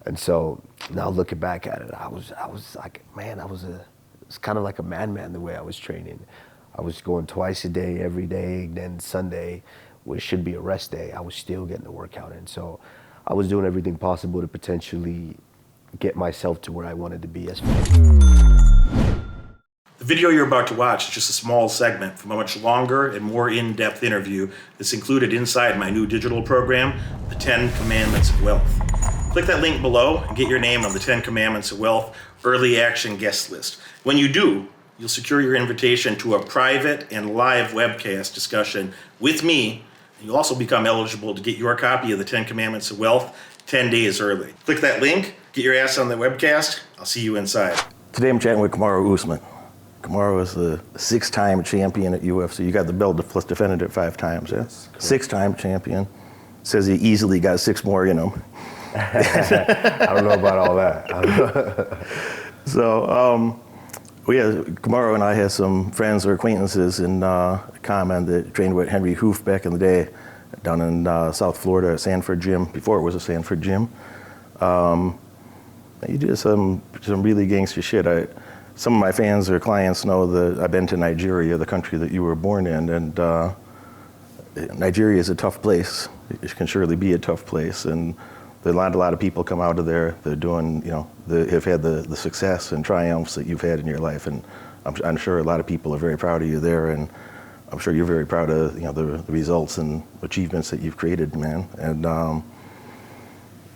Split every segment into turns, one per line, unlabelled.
And so now looking back at it, I was like, man, it's kind of like a madman the way I was training. I was going twice a day, every day, then Sunday, which should be a rest day, I was still getting the workout in. So I was doing everything possible to potentially get myself to where I wanted to be as
The video you're about to watch is just a small segment from a much longer and more in-depth interview that's included inside my new digital program, The 10 Commandments of Wealth. Click that link below and get your name on the 10 Commandments of Wealth early action guest list. When you do, you'll secure your invitation to a private and live webcast discussion with me. You'll also become eligible to get your copy of the 10 Commandments of Wealth 10 days early. Click that link, get your ass on the webcast. I'll see you inside.
Today I'm chatting with Kamaru Usman. Kamaru is a 6-time champion at UFC. You got the belt, plus defended it 5 times, yeah?
Yes,
6-time champion. Says he easily got 6 more in him.
I don't know about all that.
So, Kamaru and I had some friends or acquaintances in common that trained with Henry Hoof back in the day down in South Florida at Sanford Gym, before it was a Sanford Gym. You did some really gangster shit. Some of my fans or clients know that I've been to Nigeria, the country that you were born in, and Nigeria is a tough place. It can surely be a tough place, and a lot of people come out of there. They're doing, have had the success and triumphs that you've had in your life, and I'm sure a lot of people are very proud of you there, and I'm sure you're very proud of the results and achievements that you've created, man. And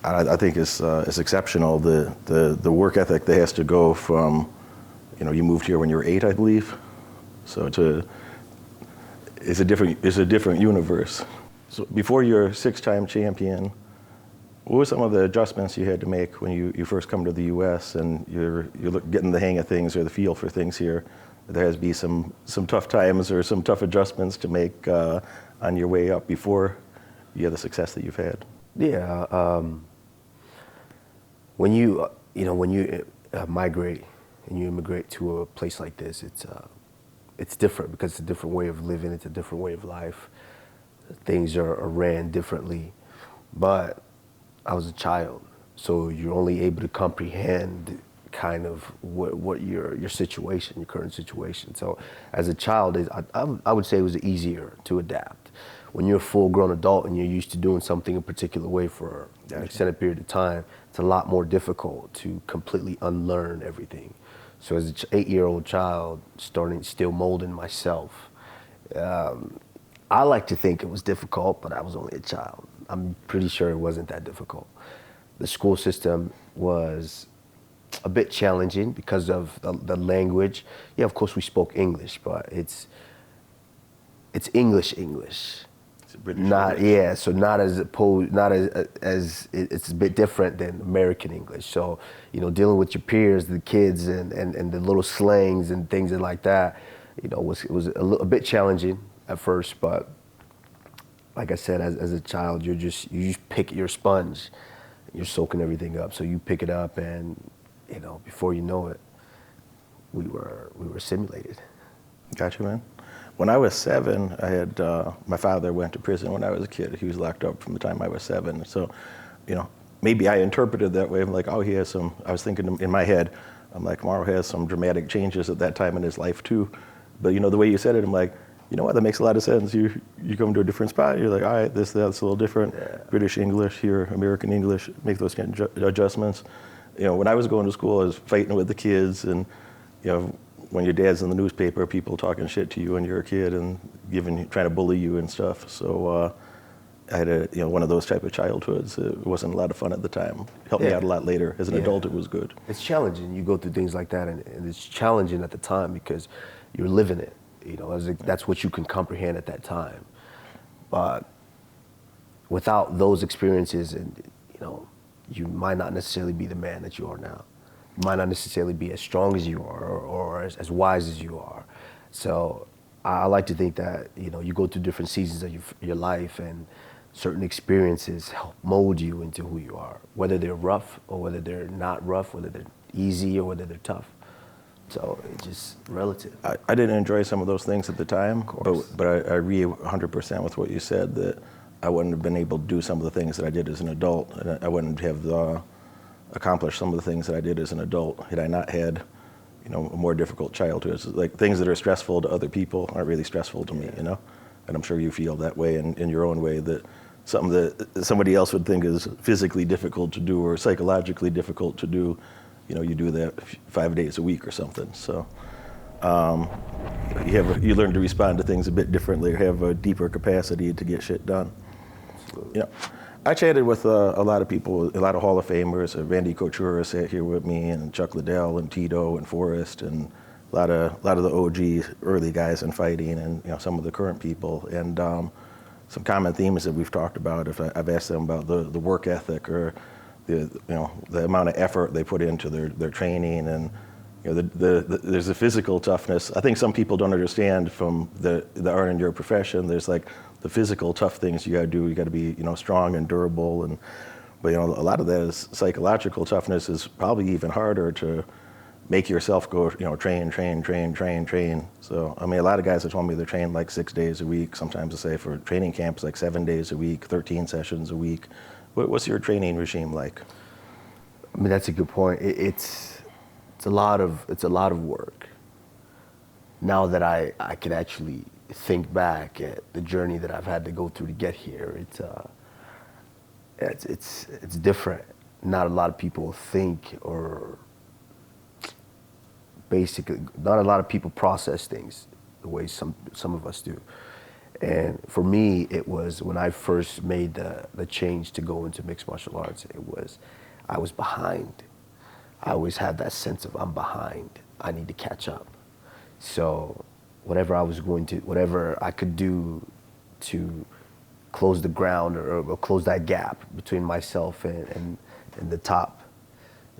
I think it's exceptional the work ethic that has to go from, you moved here when you were 8, I believe, so it's a different universe. So before you're 6-time champion, what were some of the adjustments you had to make when you first come to the U.S. and you're getting the hang of things or the feel for things here? There has to be some tough times or some tough adjustments to make on your way up before you have the success that you've had.
Yeah, when you migrate and you immigrate to a place like this, it's different because it's a different way of living. It's a different way of life. Things are ran differently, but I was a child, so you're only able to comprehend kind of what your situation, your current situation. So as a child, I would say it was easier to adapt. When you're a full-grown adult and you're used to doing something a particular way for an extended period of time, it's a lot more difficult to completely unlearn everything. So as an 8-year-old child, still molding myself, I like to think it was difficult, but I was only a child. I'm pretty sure it wasn't that difficult. The school system was a bit challenging because of the language. Yeah, of course we spoke English, but it's English.
It's British
not
English.
Yeah, so not as it's a bit different than American English. So dealing with your peers, the kids, and the little slangs and things like that, it was a bit challenging at first, but like I said, as a child, you just pick your sponge, you're soaking everything up. So you pick it up, and before you know it, we were simulated.
Gotcha, man. When I was 7, I had my father went to prison when I was a kid. He was locked up from the time I was 7. So, maybe I interpreted that way. I'm like, oh, he has some. I was thinking in my head, I'm like, Kamaru has some dramatic changes at that time in his life too. But the way you said it, I'm like, you know what, that makes a lot of sense. You come to a different spot, you're like, all right, that's a little different.
Yeah.
British English here, American English, make those kind of adjustments. When I was going to school, I was fighting with the kids, and when your dad's in the newspaper, people talking shit to you when you're a kid and trying to bully you and stuff. So I had one of those type of childhoods. It wasn't a lot of fun at the time. Helped me out a lot later. As an adult, it was good.
It's challenging. You go through things like that, and it's challenging at the time because you're living it. That's what you can comprehend at that time. But without those experiences, and you might not necessarily be the man that you are now. You might not necessarily be as strong as you are, or as wise as you are. So I like to think that you go through different seasons of your life, and certain experiences help mold you into who you are, whether they're rough or whether they're not rough, whether they're easy or whether they're tough. So it's just relative.
I didn't enjoy some of those things at the time,
Of course.
but I agree 100% with what you said, that I wouldn't have been able to do some of the things that I did as an adult, and I wouldn't have accomplish some of the things that I did as an adult had I not had, you know, a more difficult childhood. It's like things that are stressful to other people aren't really stressful to me, you know? And I'm sure you feel that way in your own way, that something that somebody else would think is physically difficult to do or psychologically difficult to do, you know, you do that 5 days a week or something. So you learn to respond to things a bit differently, or have a deeper capacity to get shit done.
Absolutely.
You know, I chatted with a lot of people, a lot of Hall of Famers. Randy Couture sat here with me, and Chuck Liddell, and Tito, and Forrest, and a lot of the OG early guys in fighting, and, you know, some of the current people. And some common themes that we've talked about. If I've asked them about the work ethic, or the amount of effort they put into their training, and, you know, there's a physical toughness. I think some people don't understand from the art in your profession. There's like the physical tough things you got to do. You got to be, you know, strong and durable, but you know, a lot of that is psychological toughness. Is probably even harder to make yourself go, you know, train. So I mean, a lot of guys have told me they're trained like 6 days a week. Sometimes they say for training camps like 7 days a week, 13 sessions a week. What's your training regime like?
I mean, that's a good point. It's a lot of work. Now that I can actually think back at the journey that I've had to go through to get here, it's different. Not a lot of people think, or basically, not a lot of people process things the way some of us do. And for me, it was when I first made the change to go into mixed martial arts, I was behind. I always had that sense of I'm behind. I need to catch up. So whatever I could do to close the ground, or close that gap between myself and the top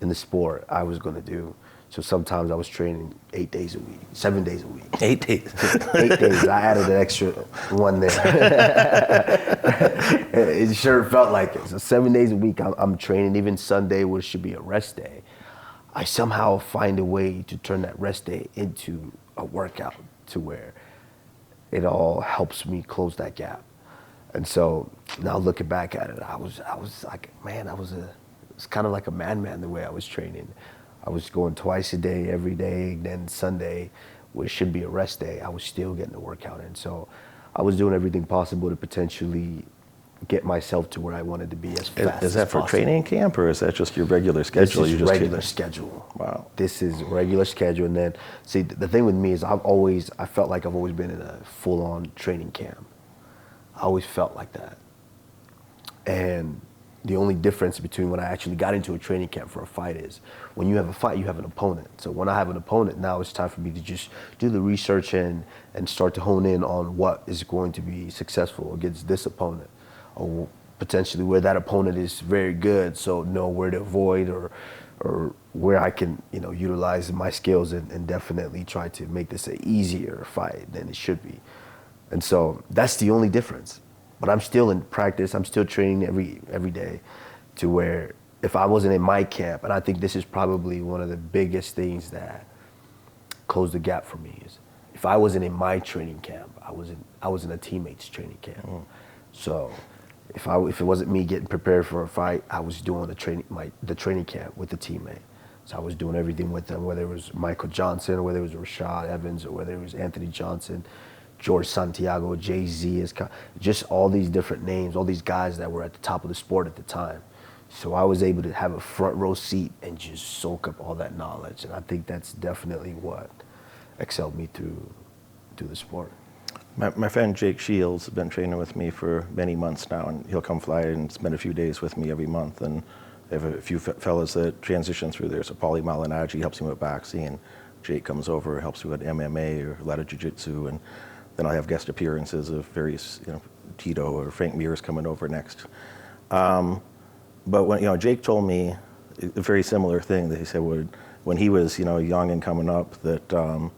in the sport, I was going to do. So sometimes I was training 8 days a week, 7 days a week.
8 days.
8 days. I added an extra one there. It sure felt like it. So 7 days a week I'm training. Even Sunday, which should be a rest day, I somehow find a way to turn that rest day into a workout, to where it all helps me close that gap. And so now looking back at it, I was like, man, it's kind of like a madman the way I was training. I was going twice a day, every day, then Sunday, which should be a rest day, I was still getting the workout in. So I was doing everything possible to potentially get myself to where I wanted to be as fast as possible. Is
that for training camp, or is that just your regular schedule?
This is regular schedule.
Wow.
This is regular schedule. And then, see, the thing with me is I felt like I've always been in a full-on training camp. I always felt like that. And the only difference between when I actually got into a training camp for a fight is when you have a fight, you have an opponent. So when I have an opponent, now it's time for me to just do the research and start to hone in on what is going to be successful against this opponent, or potentially where that opponent is very good, so know where to avoid, or where I can, you know, utilize my skills and definitely try to make this an easier fight than it should be. And so that's the only difference. But I'm still in practice. I'm still training every day, to where if I wasn't in my camp, and I think this is probably one of the biggest things that closed the gap for me, is if I wasn't in my training camp, I was in a teammate's training camp. So if it wasn't me getting prepared for a fight, I was doing the training camp with the teammate. So I was doing everything with them, whether it was Michael Johnson, or whether it was Rashad Evans, or whether it was Anthony Johnson, George Santiago, Jay-Z, just all these different names, all these guys that were at the top of the sport at the time. So I was able to have a front row seat and just soak up all that knowledge. And I think that's definitely what excelled me through the sport.
My friend Jake Shields has been training with me for many months now, and he'll come fly and spend a few days with me every month. And I have a few fellas that transition through there. So Paulie Malignaggi helps me with boxing. Jake comes over, helps me with MMA or a lot of jiu-jitsu. And then I'll have guest appearances of various, you know, Tito or Frank Mears coming over next. But when, you know, Jake told me a very similar thing, that he said when he was, you know, young and coming up, that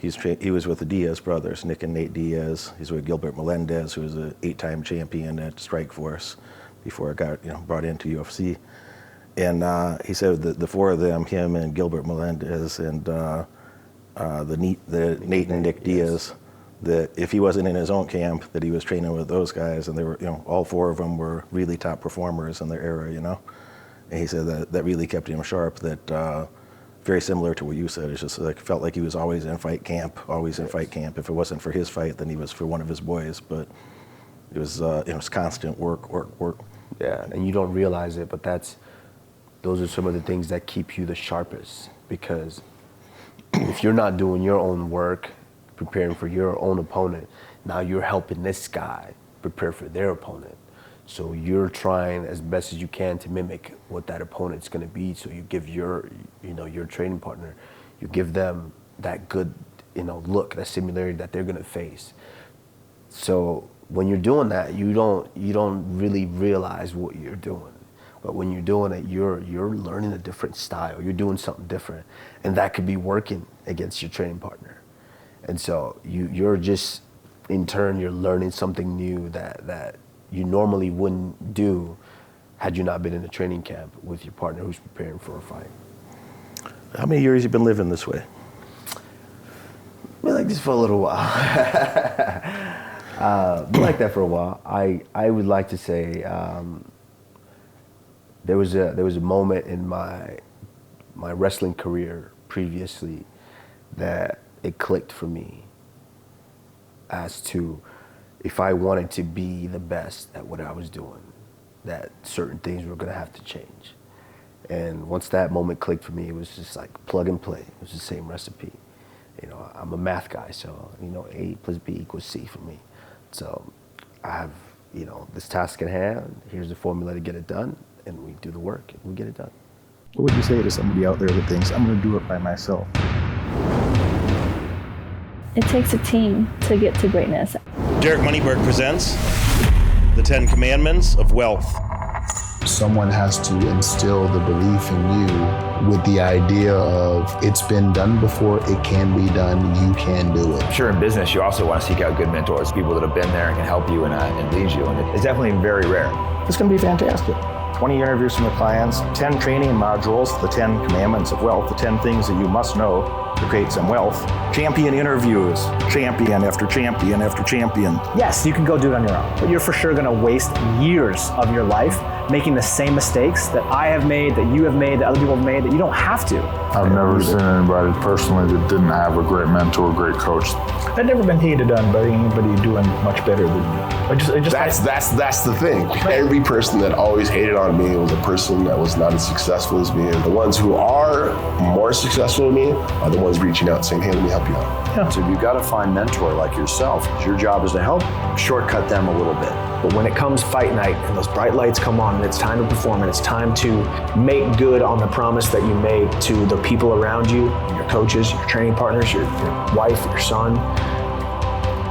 he was with the Diaz brothers, Nick and Nate Diaz. He's with Gilbert Melendez, who was an 8-time champion at Strikeforce before it got, you know, brought into UFC. And he said that the four of them, him and Gilbert Melendez and the Nate and Nick Diaz, that if he wasn't in his own camp, that he was training with those guys, and they were, you know, all four of them were really top performers in their era, you know. And he said that really kept him sharp, that very similar to what you said. It's just like, felt like he was always in fight camp. If it wasn't for his fight, then he was for one of his boys. But it was constant work.
Yeah, and you don't realize it, but those are some of the things that keep you the sharpest, because if you're not doing your own work, preparing for your own opponent, now you're helping this guy prepare for their opponent. So you're trying as best as you can to mimic what that opponent's going to be. So you give your training partner, you give them that good, look, that similarity that they're going to face. So when you're doing that, you don't really realize what you're doing. But when you're doing it, you're learning a different style. You're doing something different, and that could be working against your training partner. And so you're just, in turn, you're learning something new that you normally wouldn't do had you not been in a training camp with your partner who's preparing for a fight.
How many years have you been living this way?
Been like this for a little while. Been like that for a while. I would like to say there was a moment in my wrestling career previously that it clicked for me as to if I wanted to be the best at what I was doing, that certain things were going to have to change. And once that moment clicked for me, it was just like plug and play. It was the same recipe. I'm a math guy, so A plus B equals C for me. So I have this task at hand. Here's the formula to get it done, and we do the work and we get it done.
What would you say to somebody out there that thinks, I'm going to do it by myself?
It takes a team to get to greatness.
Derek Moneyberg presents The 10 Commandments of Wealth.
Someone has to instill the belief in you with the idea of it's been done before, it can be done, you can do it.
Sure, in business, you also want to seek out good mentors, people that have been there and can help you and lead you. And it's definitely very rare.
It's going to be fantastic. 20 interviews from the clients, 10 training modules, the 10 commandments of wealth, the 10 things that you must know to create some wealth. Champion interviews, champion after champion after champion.
Yes, you can go do it on your own, but you're for sure gonna waste years of your life making the same mistakes that I have made, that you have made, that other people have made, that you don't have to.
I've never seen anybody personally that didn't have a great mentor, great coach.
I've never been hated on by anybody doing much better than me.
That's the thing. Every person that always hated on me was a person that was not as successful as me. And the ones who are more successful than me are the ones reaching out saying, hey, let me help you out.
Yeah. So you've got to find a mentor like yourself. Your job is to help shortcut them a little bit.
But when it comes fight night and those bright lights come on and it's time to perform and it's time to make good on the promise that you made to the people around you, your coaches, your training partners, your wife, your son,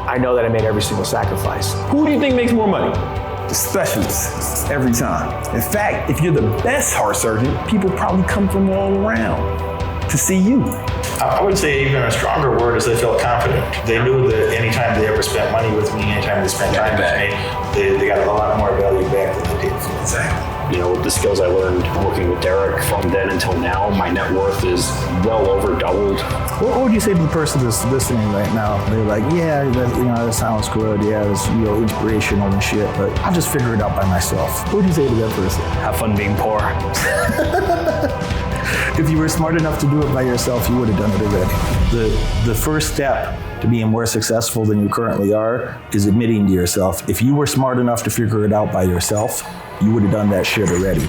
I know that I made every single sacrifice.
Who do you think makes more money? The specialists, every time. In fact, if you're the best heart surgeon, people probably come from all around to see you.
I would say even a stronger word is they felt confident. They knew that anytime they ever spent money with me, anytime they spent time with me, they got a lot more value back than they did. Exactly.
The skills I learned working with Derek from then until now, my net worth is well over doubled.
What would you say to the person that's listening right now? They're like, yeah, that sounds good. Yeah, it's inspirational and shit, but I'll just figure it out by myself. What would you say to that person?
Have fun being poor.
If you were smart enough to do it by yourself, you would have done it already. The first step to being more successful than you currently are is admitting to yourself, if you were smart enough to figure it out by yourself, you would have done that shit already.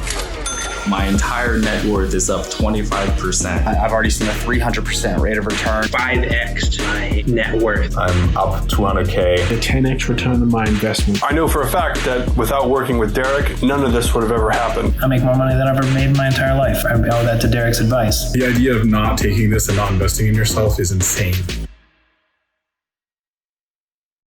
My entire net worth is up 25%.
I've already seen a 300% rate of return.
5x my net worth.
I'm up 200K.
A 10x return on my investment.
I know for a fact that without working with Derek, none of this would have ever happened.
I make more money than I've ever made in my entire life. I owe that to Derek's advice.
The idea of not taking this and not investing in yourself is insane.